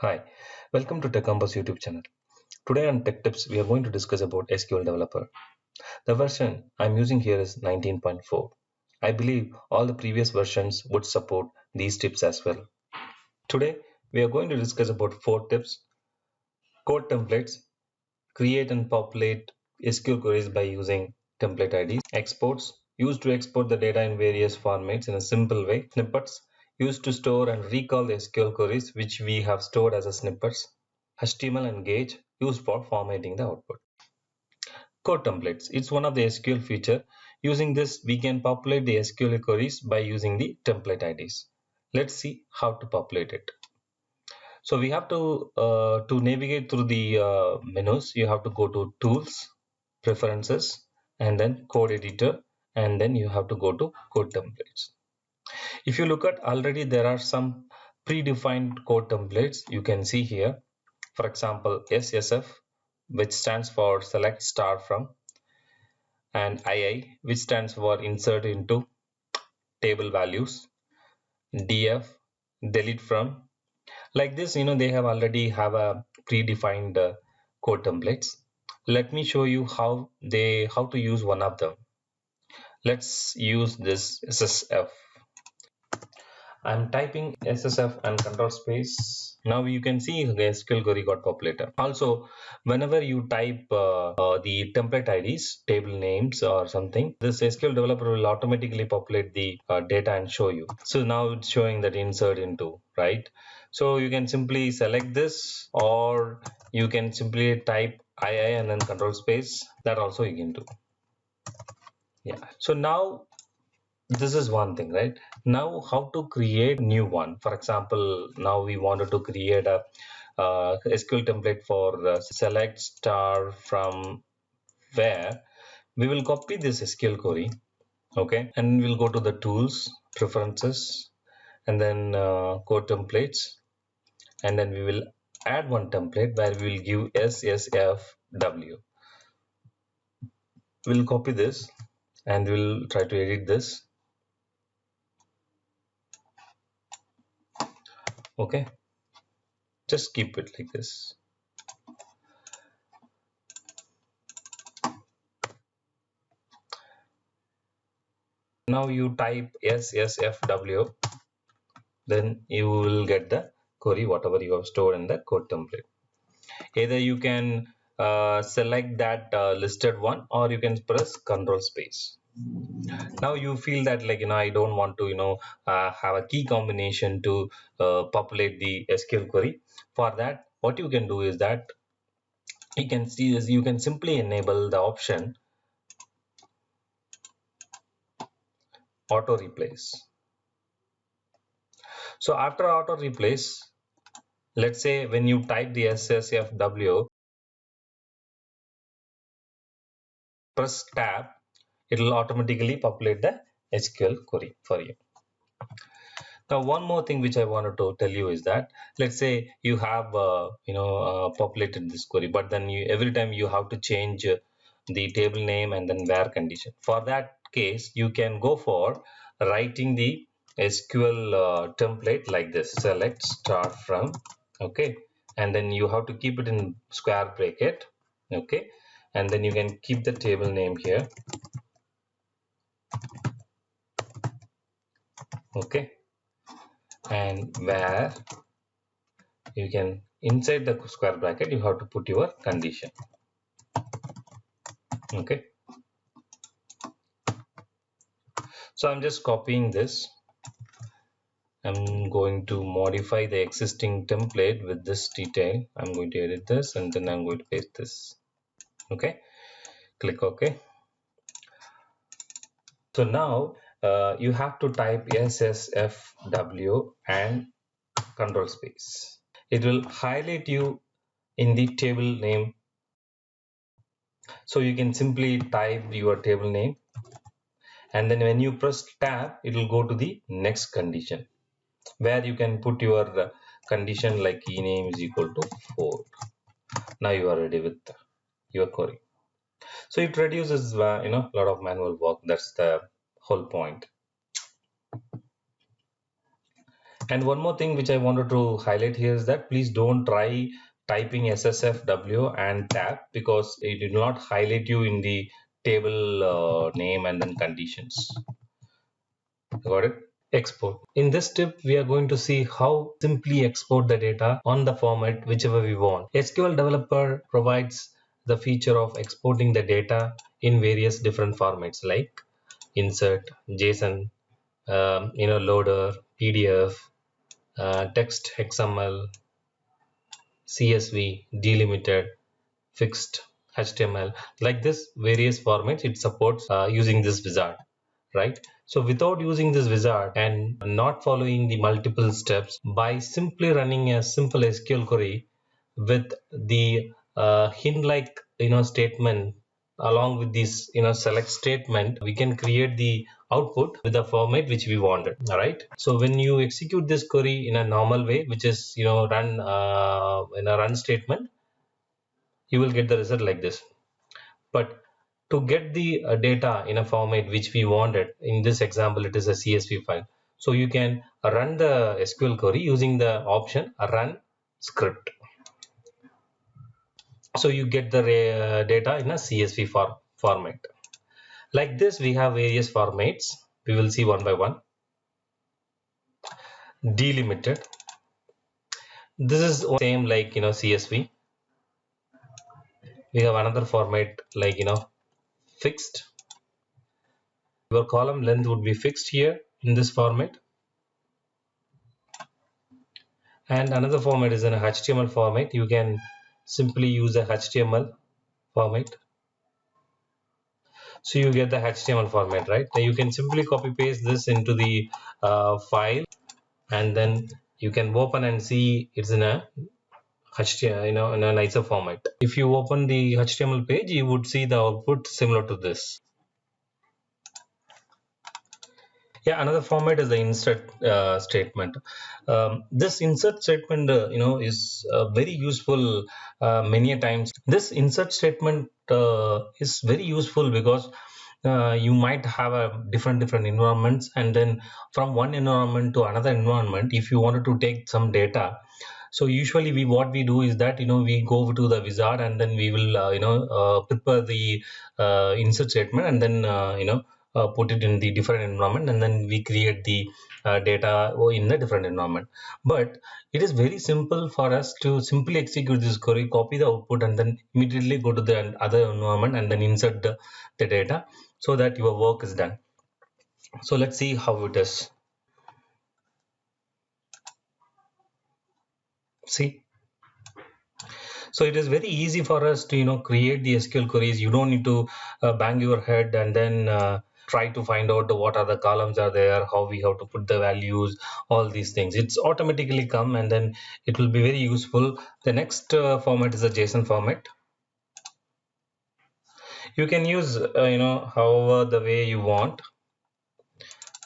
Hi, welcome to Tech Compass YouTube channel. Today on Tech Tips, we are going to discuss about SQL Developer. The version I'm using here is 19.4. I believe all the previous versions would support these tips as well. Today, we are going to discuss about 4 tips: code templates, create and populate SQL queries by using template IDs, exports, used to export the data in various formats in a simple way, snippets, used to store and recall the SQL queries which we have stored as a snippets, HTML and gauge used for formatting the output. Code templates. It's one of the SQL feature. Using this, we can populate the SQL queries by using the template IDs. Let's see how to populate it. So we have to navigate through the menus. You have to go to Tools, Preferences, and then Code Editor, and then you have to go to Code Templates. If you look at already, there are some predefined code templates you can see here. For example, SSF, which stands for Select Star From, and II, which stands for Insert Into Table Values, DF, Delete From. Like this, they have already have a predefined code templates. Let me show you how to use one of them. Let's use this SSF. I'm typing SSF and control space. Now you can see the SQL query got populated. Also, whenever you type the template IDs, table names or something, this SQL developer will automatically populate the data and show you. So now it's showing that insert into, right? So you can simply select this, or you can simply type II and then control space. That also you can do. Yeah. So now this is one thing, right? Now how to create new one. For example, now we wanted to create a SQL template for select star from where. We will copy this SQL query, okay, and we'll go to the tools, preferences, and then code templates, and then we will add one template where we will give SSFW. We'll copy this and we'll try to edit this. Okay, just keep it like this. Now you type SSFW, then you will get the query whatever you have stored in the code template. Either you can select that listed one, or you can press control space. Now you feel that, like, I don't want to have a key combination to populate the SQL query. For that, what you can do is that you can see is you can simply enable the option auto replace. So after auto replace, let's say when you type the SSFW, press tab, it will automatically populate the SQL query for you. Now one more thing which I wanted to tell you is that, let's say you have populated this query, but then every time you have to change the table name and then where condition. For that case, you can go for writing the SQL template like this: select start from, okay, and then you have to keep it in square bracket, okay, and then you can keep the table name here, okay, and where you can, inside the square bracket, you have to put your condition, okay. So I'm just copying this. I'm going to modify the existing template with this detail. I'm going to edit this and then I'm going to paste this, okay. Click OK. So now you have to type SSFW and control space. It will highlight you in the table name, so you can simply type your table name, and then when you press tab, it will go to the next condition, where you can put your condition like key name is equal to 4. Now you are ready with your query. So it reduces a lot of manual work. That's the whole point. And one more thing which I wanted to highlight here is that please don't try typing ssfw and tab, because it will not highlight you in the table name and then conditions. Got it? Export. In this tip, we are going to see how simply export the data on the format whichever we want. SQL Developer provides the feature of exporting the data in various different formats like insert, JSON, loader, PDF, text, XML, CSV, delimited, fixed, HTML. Like this, various formats it supports using this wizard, right? So without using this wizard and not following the multiple steps, by simply running a simple SQL query with the hint like statement along with this select statement, we can create the output with the format which we wanted. All right, so when you execute this query in a normal way, which is run in a run statement, you will get the result like this. But to get the data in a format which we wanted, in this example it is a CSV file, so you can run the SQL query using the option run script. So you get the data in a CSV format. Like this, we have various formats. We will see one by one. Delimited. This is same like CSV. We have another format like fixed. Your column length would be fixed here in this format. And another format is in a HTML format. You can simply use a HTML format. So you get the HTML format, right? You can simply copy paste this into the file, and then you can open and see it's in a HTML, in a nicer format. If you open the HTML page, you would see the output similar to this. Yeah, another format is the insert statement. This insert statement, is very useful many a times. This insert statement is very useful because you might have a different environments, and then from one environment to another environment, if you wanted to take some data, so usually what we do is that we go to the wizard and then we will prepare the insert statement, and then put it in the different environment, and then we create the data in the different environment. But it is very simple for us to simply execute this query, copy the output, and then immediately go to the other environment and then insert the data, so that your work is done. So let's see how it is. See, so it is very easy for us to create the SQL queries. You don't need to bang your head and then try to find out what are the columns are there, how we have to put the values, all these things. It's automatically come, and then it will be very useful. The next format is a JSON format. You can use however the way you want.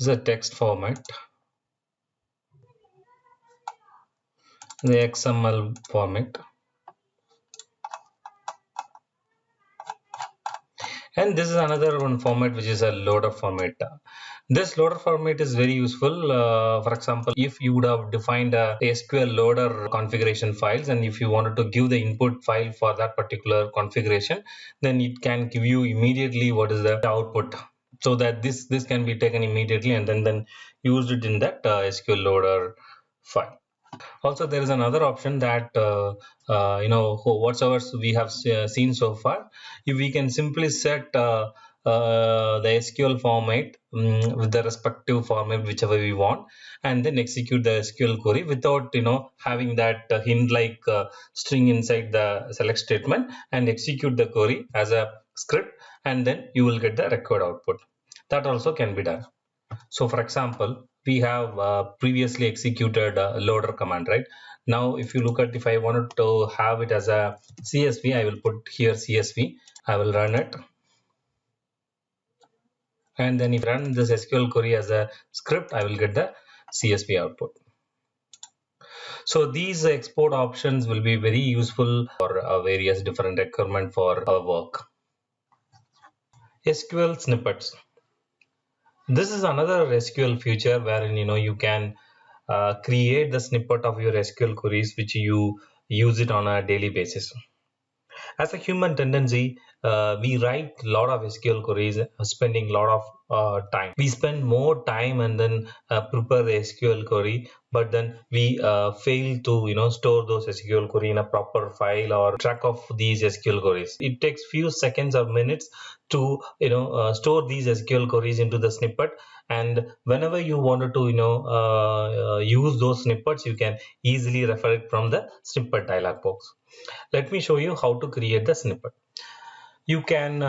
It's a text format, the XML format, and this is another one format which is a loader format. This loader format is very useful. For example, if you would have defined a SQL loader configuration files, and if you wanted to give the input file for that particular configuration, then it can give you immediately what is the output, so that this can be taken immediately and then used it in that SQL loader file. Also, there is another option that whatsoever we have seen so far, if we can simply set the SQL format with the respective format whichever we want, and then execute the SQL query without having that hint like string inside the select statement, and execute the query as a script, and then you will get the required output. That also can be done. So for example, we have previously executed loader command, right? Now, if you look at, if I wanted to have it as a CSV, I will put here CSV. I will run it. And then if I run this SQL query as a script, I will get the CSV output. So these export options will be very useful for various different requirement for our work. SQL snippets. This is another SQL feature wherein you can create the snippet of your SQL queries which you use it on a daily basis. As a human tendency, we write a lot of SQL queries, spending a lot of time. We spend more time and then prepare the SQL query, but then we fail to store those SQL query in a proper file or track of these SQL queries. It takes few seconds or minutes to store these SQL queries into the snippet, and whenever you wanted to use those snippets, you can easily refer it from the snippet dialog box. Let me show you how to create the snippet. You can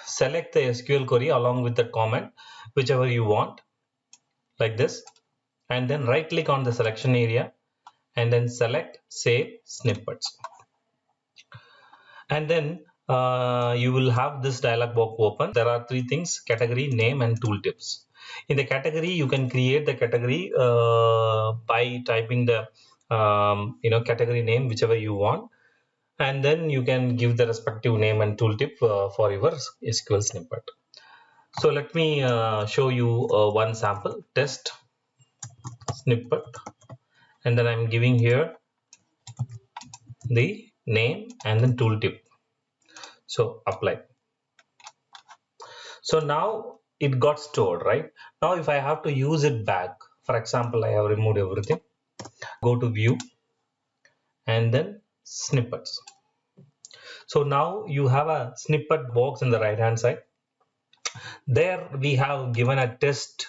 select the SQL query along with the comment, whichever you want, like this, and then right click on the selection area and then select Save Snippets. And then you will have this dialog box open. There are three things: category, name, and tooltips. In the category, you can create the category by typing the category name, whichever you want, and then you can give the respective name and tooltip for your SQL snippet. So let me show you one sample test snippet, and then I'm giving here the name and then tooltip. So apply. So now it got stored, right? Now if I have to use it back, for example, I have removed everything, go to view and then snippets. So now you have a snippet box in the right hand side. There we have given a test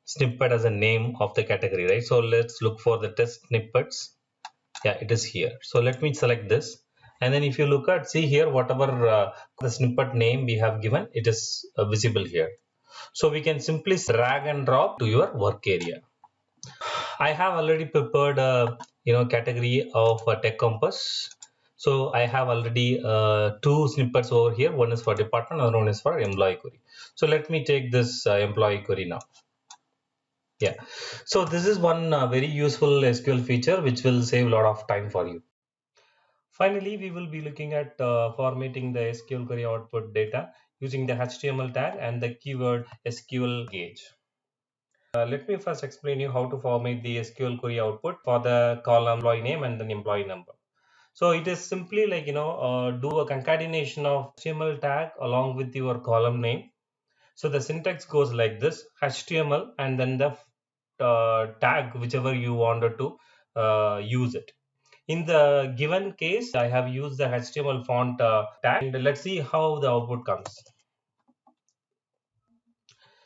snippet as a name of the category, right? So let's look for the test snippets. Yeah, it is here. So let me select this, and then if you look at, see here, whatever the snippet name we have given, it is visible here. So we can simply drag and drop to your work area. I have already prepared a category of a tech compass. So I have already two snippets over here. One is for department, another one is for employee query. So let me take this employee query now. Yeah, so this is one very useful SQL feature which will save a lot of time for you. Finally, we will be looking at formatting the SQL query output data using the HTML tag and the keyword SQL gauge. Let me first explain you how to format the SQL query output for the column employee name and then employee number. So it is simply like do a concatenation of HTML tag along with your column name. So the syntax goes like this: HTML and then the tag whichever you wanted to use it. In the given case, I have used the HTML font tag, and let's see how the output comes.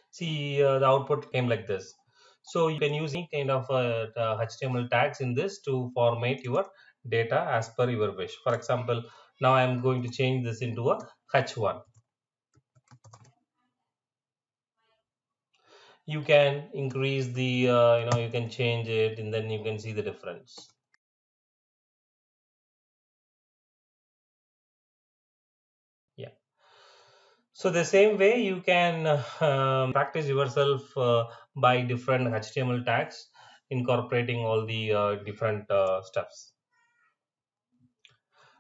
See, the output came like this. So you can use any kind of HTML tags in this to format your data as per your wish. For example, now I am going to change this into a H1. You can increase the you can change it, and then you can see the difference. Yeah, so the same way you can practice yourself by different HTML tags, incorporating all the different steps.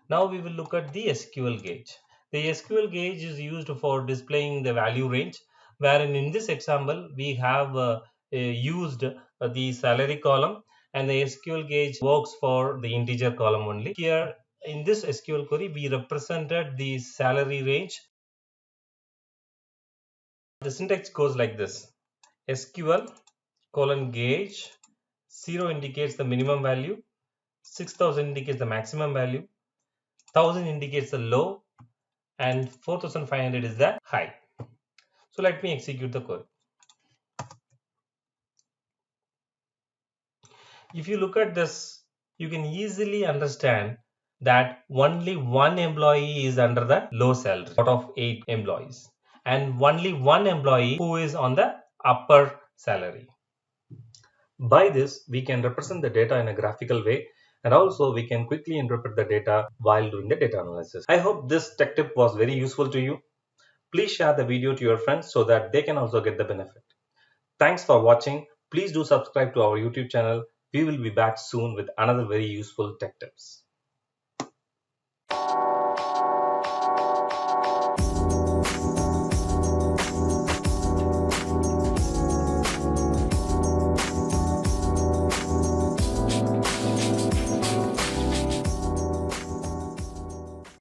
Now we will look at the SQL gauge. The SQL gauge is used for displaying the value range, wherein in this example we have used the salary column, and the SQL gauge works for the integer column only. Here in this SQL query we represented the salary range. The syntax goes like this: SQL colon gauge, 0 indicates the minimum value, 6000 indicates the maximum value, 1000 indicates the low, and 4500 is the high. So let me execute the code. If you look at this, you can easily understand that only one employee is under the low salary out of 8 employees, and only one employee who is on the upper salary. By this, we can represent the data in a graphical way, and also we can quickly interpret the data while doing the data analysis. I hope this tech tip was very useful to you. Please share the video to your friends so that they can also get the benefit. Thanks for watching. Please do subscribe to our YouTube channel. We will be back soon with another very useful tech tips.